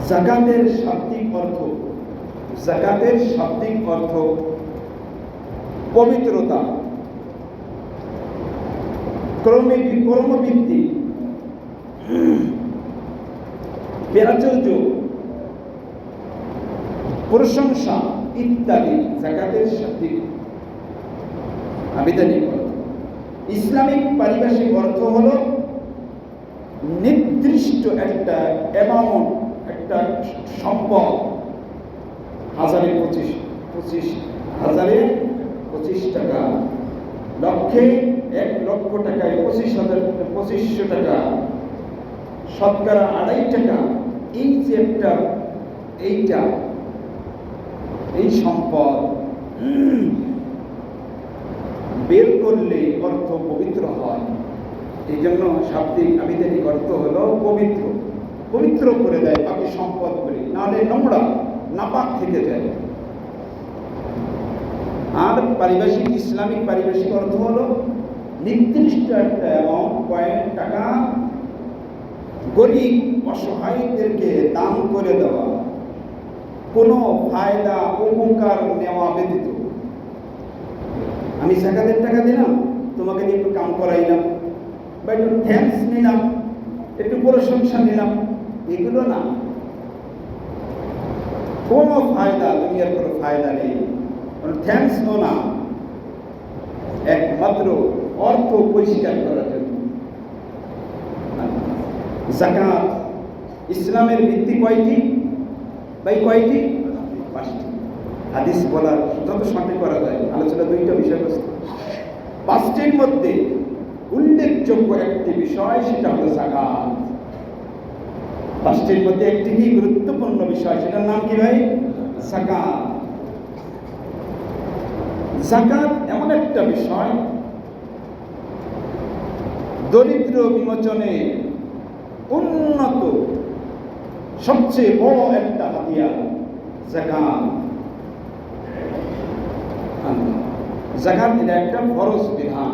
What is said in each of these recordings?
যাকাতের শাব্দিক অর্থ পবিত্রতা, কর্মবৃত্তি, প্রাচুর্য, প্রশংসা ইত্যাদি যাকাতের শাব্দিক আবিধানিক অর্থ। ইসলামিক পারিভাষিক অর্থ হলো নির্দিষ্ট একটা অ্যামাউন্ট, একটা সম্পদ, 25,000 টাকা, লক্ষে 1 লক্ষ টাকায় 25,000 টাকা, শতকরা 2.5 টাকা, এই যে একটা এই সম্পদ বের করলে অর্থ পবিত্র হয়। এই জন্য শাব্দিক আবিধানিক অর্থ হলো পবিত্র করে দেয় বাকি সম্পদগুলি, নাহলে নোংরা নাপাক থেকে যায়। আর ইসলামিক পারিভাষিক অর্থ হলো নির্দিষ্ট একটা অ্যামাউন্ট, কয়েন টাকা গরিব অসহায়দেরকে দান করে দেওয়া, কোনো ফায়দা উপকার নেওয়া ব্যতীত। আমি যাকাতের টাকা দিলাম, তোমাকে দিয়ে একটু কাম করাইলাম, বা একটু থ্যাঙ্কস নিলাম, একটু প্রশংসা নিলাম, এগুলো না। কোনো ফায়দা, দুনিয়ার কোনো ফায়দা নেই, কোনো থ্যাঙ্কসও না, একমাত্র অর্থ পরিষ্কার করার জন্য। যাকাত ইসলামের ভিত্তি কয়টি? কয়টি? 5টি। হাদিস বলার যত সঠিক করা যায়, আলোচনা 2টা বিষয়বস্তু। 5টির মধ্যে উল্লেখযোগ্য একটি বিষয়, সেটা হলো যাকাত। 5টির মধ্যে একটি কি গুরুত্বপূর্ণ বিষয়, সেটার নাম কি ভাই? যাকাত। যাকাত এমন একটা বিষয়, দরিদ্র বিমোচনে উন্নত সবচেয়ে বড় একটা হাতিয়ার যাকাত। যাকাত এটা একটা ফরজ বিধান।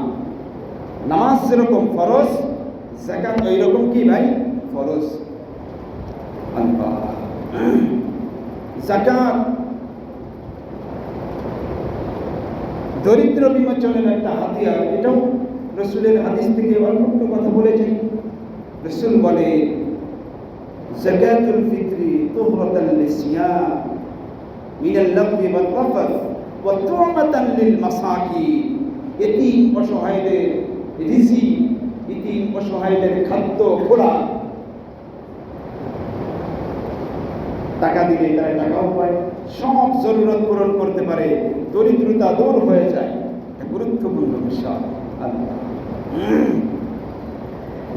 নামাজ যেরকম ফরজ, যাকাত ওই রকম কি ভাই? ফরজ। যাকাত দরিদ্র বিমোচনের একটা হাতিয়ার। এটাও রাসূলের হাদিস থেকে অল্প একটু কথা বলেছি। রাসূল বলে, যাকাতুল ফিত্রি তুহরাতান লিসিয়াম মিনাল লাগবি ওয়াল রাফাথ ওয়া তু'মাতান লিল মাসাকিন। এতিম অসহায়দের রিজিক, এতিম অসহায়দের খাদ্য খোরাক। টাকা দিলে তারা টাকাও পায়, সব জরুরত পূরণ করতে পারে, দরিদ্রতা দূর হয়ে যায়। এটা গুরুত্বপূর্ণ বিষয়।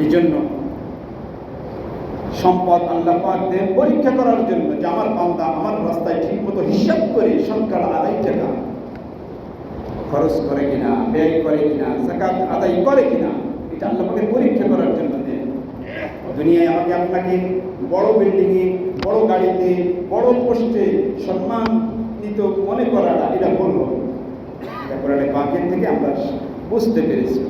এই জন্য সম্পদ আল্লাহ পাক দেন পরীক্ষা করার জন্য, যে আমার বান্দা আমার রাস্তায় ঠিক মতো হিসাব করে শতকরা 2.5 টাকা খরচ করে কিনা, ব্যয় করে কিনা, যাকাত আদায় করে কিনা, এটা আল্লাহ পাকের পরীক্ষা করার জন্য দেন। দুনিয়ায় আমাকে আপনাকে বড় বিল্ডিংয়ে, বড় গাড়িতে, বড় পোস্টে সম্মানিত মনে করাটা, এটা বলবো, এটা কোরআনে পাকের থেকে আমরা বুঝতে পেরেছি।